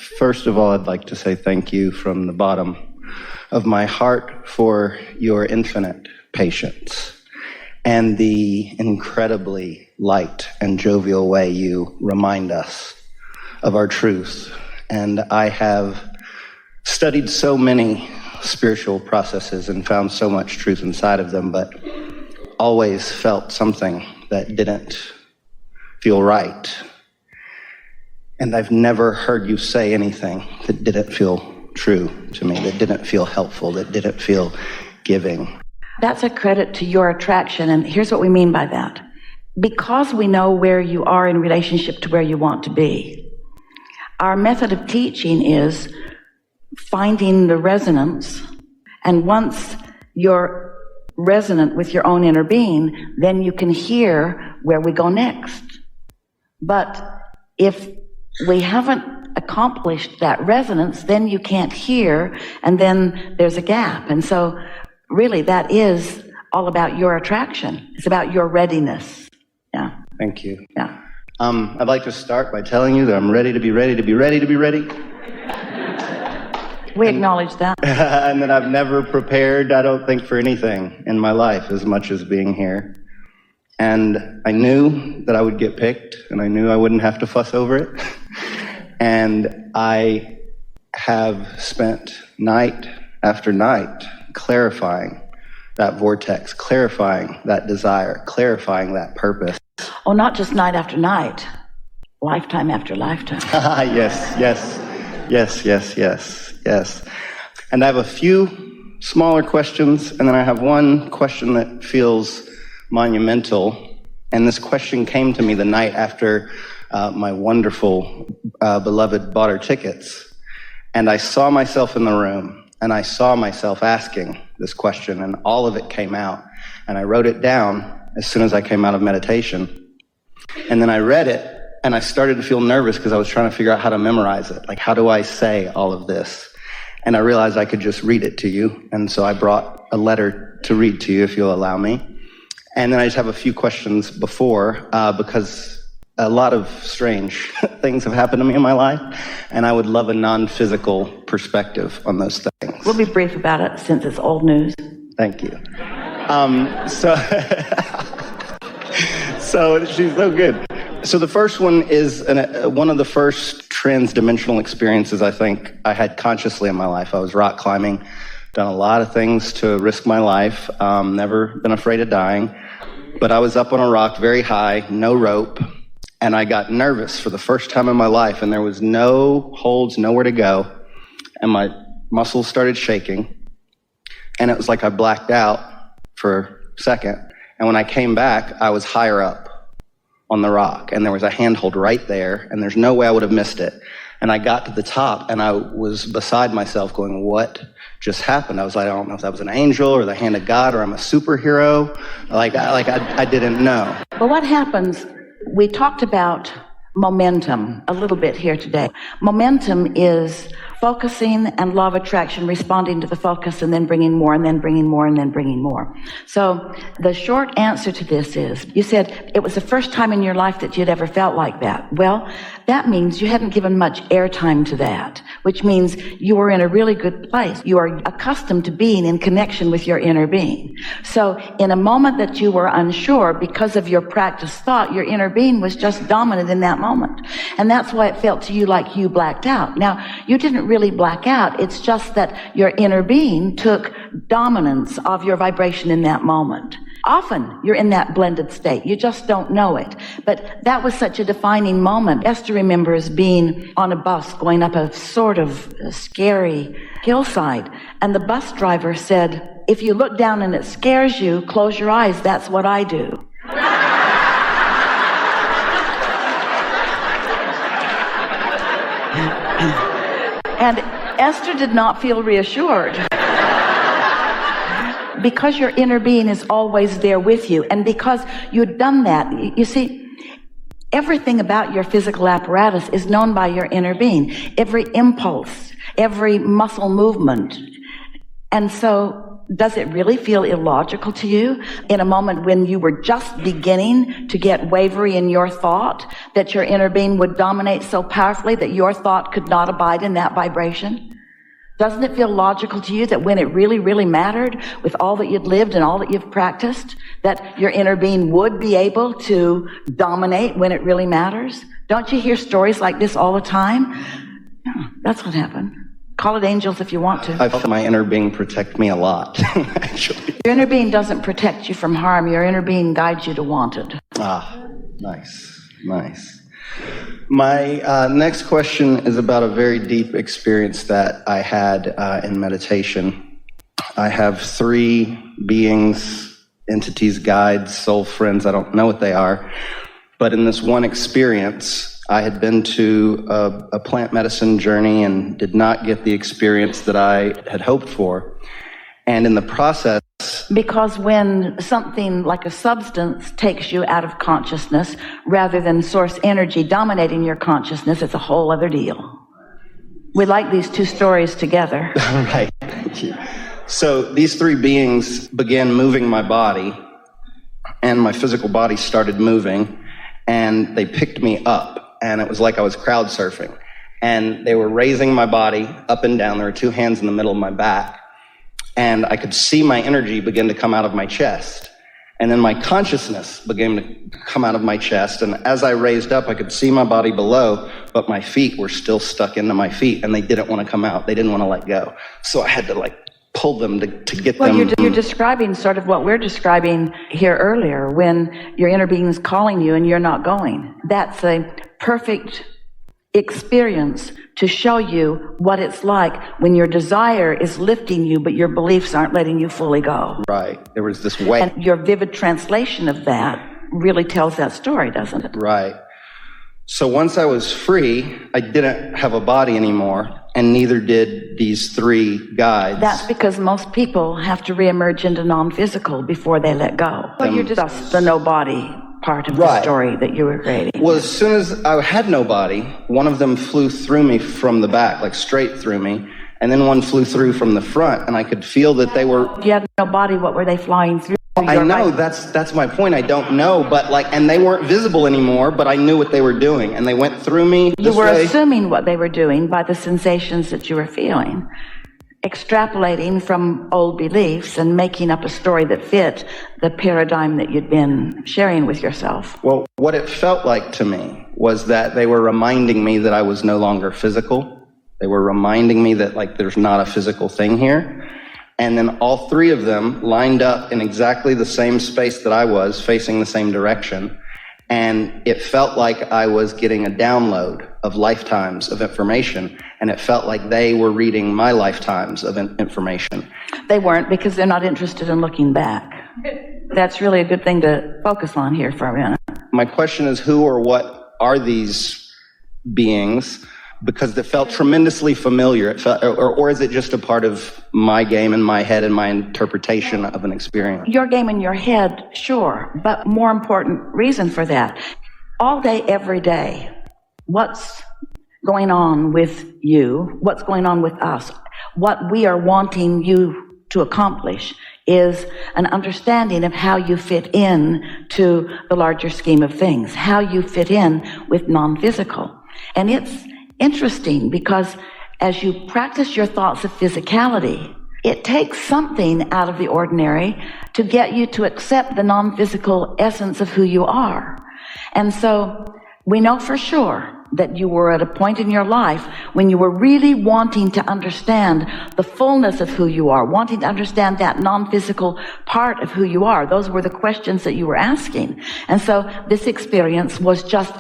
First of all, I'd like to say thank you from the bottom of my heart for your infinite patience and the incredibly light and jovial way you remind us of our truth. And I have studied so many spiritual processes and found so much truth inside of them, but always felt something that didn't feel right. And I've never heard you say anything that didn't feel true to me, that didn't feel helpful, that didn't feel giving. That's a credit to your attraction, and here's what we mean by that. Because we know where you are in relationship to where you want to be, our method of teaching is finding the resonance, and once you're resonant with your own inner being, then you can hear where we go next. But if we haven't accomplished that resonance, then you can't hear, and then there's a gap. And so really that is all about your attraction. It's about your readiness. Yeah. Thank you. Yeah. I'd like to start by telling you that I'm ready to be ready to be ready to be ready. We acknowledge that. And that I've never prepared, I don't think, for anything in my life as much as being here. And I knew that I would get picked, and I knew I wouldn't have to fuss over it. And I have spent night after night clarifying that vortex, clarifying that desire, clarifying that purpose. Oh, not just night after night, lifetime after lifetime. Yes. And I have a few smaller questions, and then I have one question that feels monumental. And this question came to me the night after my wonderful beloved bought her tickets. And I saw myself in the room, and I saw myself asking this question, and all of it came out. And I wrote it down as soon as I came out of meditation. And then I read it, and I started to feel nervous because I was trying to figure out how to memorize it. Like, how do I say all of this? And I realized I could just read it to you. And so I brought a letter to read to you, if you'll allow me. And then I just have a few questions before, because a lot of strange things have happened to me in my life, and I would love a non-physical perspective on those things. We'll be brief about it since it's old news. Thank you. So she's so good. So the first one is one of the first trans-dimensional experiences I think I had consciously in my life. I was rock climbing, done a lot of things to risk my life, never been afraid of dying, but I was up on a rock very high, no rope, and I got nervous for the first time in my life, and there was no holds, nowhere to go, and my muscles started shaking, and it was like I blacked out for a second, and when I came back, I was higher up on the rock, and there was a handhold right there, and there's no way I would have missed it. And I got to the top, and I was beside myself going, what just happened? I was like, I don't know if that was an angel or the hand of God or I'm a superhero. I didn't know. But what happens, we talked about momentum a little bit here today. Momentum is focusing and law of attraction, responding to the focus and then bringing more and then bringing more and then bringing more. So the short answer to this is, you said it was the first time in your life that you'd ever felt like that. Well, that means you hadn't given much airtime to that, which means you were in a really good place. You are accustomed to being in connection with your inner being. So in a moment that you were unsure, because of your practiced thought, your inner being was just dominant in that moment. And that's why it felt to you like you blacked out. Now, you didn't really black out. It's just that your inner being took dominance of your vibration in that moment. Often you're in that blended state. You just don't know it. But that was such a defining moment. Esther remembers being on a bus going up a sort of scary hillside. And the bus driver said, if you look down and it scares you, close your eyes. That's what I do. And Esther did not feel reassured. Because your inner being is always there with you, and because you've done that, you see, everything about your physical apparatus is known by your inner being. Every impulse, every muscle movement. And so Does it really feel illogical to you in a moment when you were just beginning to get wavery in your thought that your inner being would dominate so powerfully that your thought could not abide in that vibration? Doesn't it feel logical to you that when it really, really mattered with all that you'd lived and all that you've practiced, that your inner being would be able to dominate when it really matters? Don't you hear stories like this all the time? Yeah, that's what happened. Call it angels if you want to. I felt my inner being protect me a lot, actually. Your inner being doesn't protect you from harm. Your inner being guides you to wanted. Ah, nice. My next question is about a very deep experience that I had in meditation. I have 3 beings, entities, guides, soul friends. I don't know what they are. But in this one experience, I had been to a plant medicine journey and did not get the experience that I had hoped for. And in the process... Because when something like a substance takes you out of consciousness, rather than source energy dominating your consciousness, it's a whole other deal. We like these 2 stories together. Right, thank you. So these 3 beings began moving my body, and my physical body started moving, and they picked me up, and it was like I was crowd surfing. And they were raising my body up and down. There were 2 hands in the middle of my back. And I could see my energy begin to come out of my chest. And then my consciousness began to come out of my chest. And as I raised up, I could see my body below, but my feet were still stuck into my feet, and they didn't want to come out. They didn't want to let go. So I had to pull them to get them. Well, you're describing sort of what we're describing here earlier, when your inner being is calling you and you're not going. That's a perfect experience to show you what it's like when your desire is lifting you, but your beliefs aren't letting you fully go. Right. There was this way. And your vivid translation of that really tells that story, doesn't it? Right. So once I was free, I didn't have a body anymore, and neither did these 3 guides. That's because most people have to reemerge into non-physical before they let go. Well, you're just the no body part of the story that you were creating. Well, as soon as I had no body, one of them flew through me from the back, straight through me, and then one flew through from the front, and I could feel that they were... You had no body, what were they flying through? I know, that's my point. I don't know, but and they weren't visible anymore, but I knew what they were doing, and they went through me this way. You were assuming what they were doing by the sensations that you were feeling, extrapolating from old beliefs and making up a story that fit the paradigm that you'd been sharing with yourself. Well, what it felt like to me was that they were reminding me that I was no longer physical. They were reminding me that there's not a physical thing here. And then all 3 of them lined up in exactly the same space that I was, facing the same direction. And it felt like I was getting a download of lifetimes of information, and it felt like they were reading my lifetimes of information. They weren't, because they're not interested in looking back. That's really a good thing to focus on here for a minute. My question is, who or what are these beings? Because it felt tremendously familiar. It felt, or is it just a part of my game in my head and my interpretation of an experience? Your game in your head, sure, but more important reason for that. All day, every day, what's going on with you, what's going on with us, what we are wanting you to accomplish is an understanding of how you fit in to the larger scheme of things, how you fit in with non-physical. And it's interesting because as you practice your thoughts of physicality, it takes something out of the ordinary to get you to accept the non-physical essence of who you are. And so we know for sure that you were at a point in your life when you were really wanting to understand the fullness of who you are, wanting to understand that non-physical part of who you are. Those were the questions that you were asking. And so this experience was just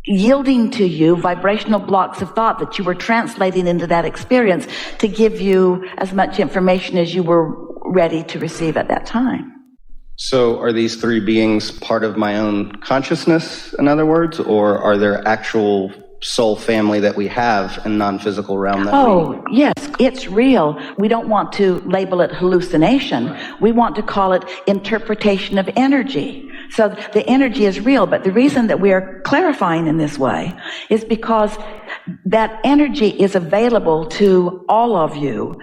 yielding to you vibrational blocks of thought that you were translating into that experience to give you as much information as you were ready to receive at that time. So are these 3 beings part of my own consciousness, in other words, or are there actual soul family that we have in non-physical realm? Yes, it's real. We don't want to label it hallucination. We want to call it interpretation of energy. So the energy is real, but the reason that we are clarifying in this way is because that energy is available to all of you,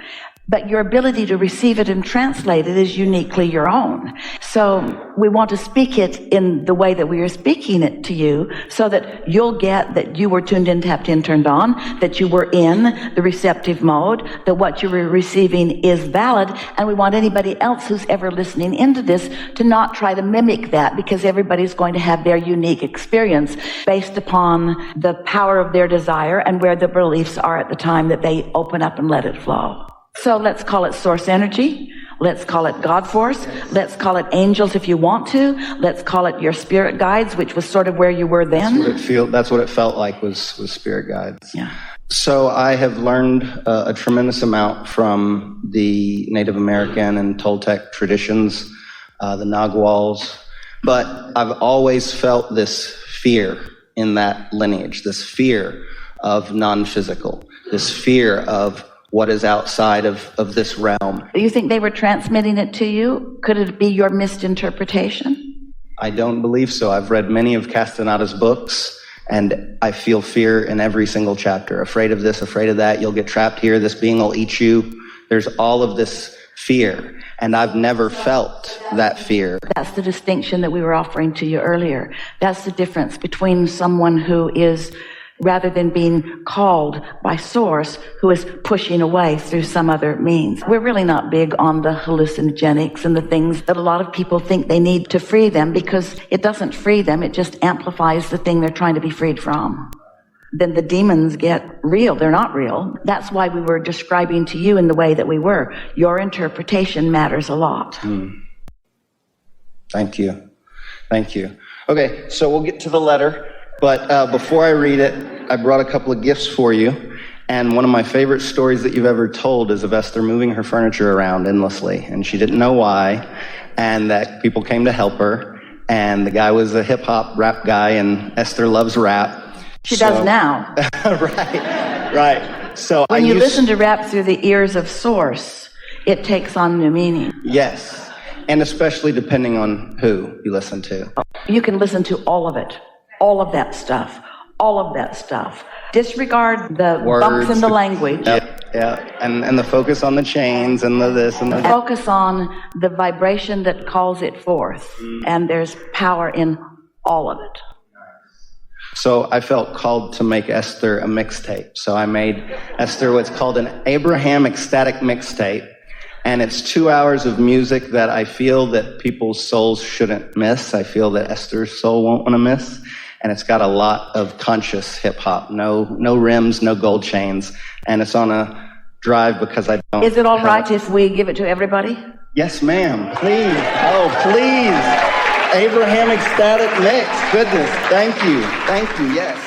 but your ability to receive it and translate it is uniquely your own. So we want to speak it in the way that we are speaking it to you, so that you'll get that you were tuned in, tapped in, turned on, that you were in the receptive mode, that what you were receiving is valid. And we want anybody else who's ever listening into this to not try to mimic that, because everybody's going to have their unique experience based upon the power of their desire and where the beliefs are at the time that they open up and let it flow. So let's call it source energy. Let's call it God force. Let's call it angels if you want to. Let's call it your spirit guides, which was sort of where you were then. That's what it felt like was spirit guides. Yeah. So I have learned a tremendous amount from the Native American and Toltec traditions, the Naguals, but I've always felt this fear in that lineage, this fear of non-physical, this fear of what is outside of this realm. Do you think they were transmitting it to you? Could it be your misinterpretation? I don't believe so. I've read many of Castanada's books, and I feel fear in every single chapter. Afraid of this, afraid of that. You'll get trapped here. This being will eat you. There's all of this fear, and I've never felt that fear. That's the distinction that we were offering to you earlier. That's the difference between someone who is, rather than being called by source, who is pushing away through some other means. We're really not big on the hallucinogenics and the things that a lot of people think they need to free them, because it doesn't free them, it just amplifies the thing they're trying to be freed from. Then the demons get real. They're not real. That's why we were describing to you in the way that we were. Your interpretation matters a lot. Thank you. Thank you. Okay, so we'll get to the letter. But before I read it, I brought a couple of gifts for you. And one of my favorite stories that you've ever told is of Esther moving her furniture around endlessly. And she didn't know why. And that people came to help her. And the guy was a hip-hop rap guy, and Esther loves rap. She does now. Right. So when you listen to rap through the ears of source, it takes on new meaning. Yes. And especially depending on who you listen to. You can listen to all of it. All of that stuff. All of that stuff. Disregard the words, bumps in the language. Yeah. And the focus on the chains and the this and the that. Focus on the vibration that calls it forth. And there's power in all of it. So I felt called to make Esther a mixtape. So I made Esther what's called an Abraham ecstatic mixtape. And it's 2 hours of music that I feel that people's souls shouldn't miss. I feel that Esther's soul won't want to miss. And it's got a lot of conscious hip-hop. No rims, no gold chains. And it's on a drive because I don't... Is it all right if we give it to everybody? Yes, ma'am. Please. Oh, please. Abraham ecstatic mix. Goodness. Thank you. Thank you. Yes.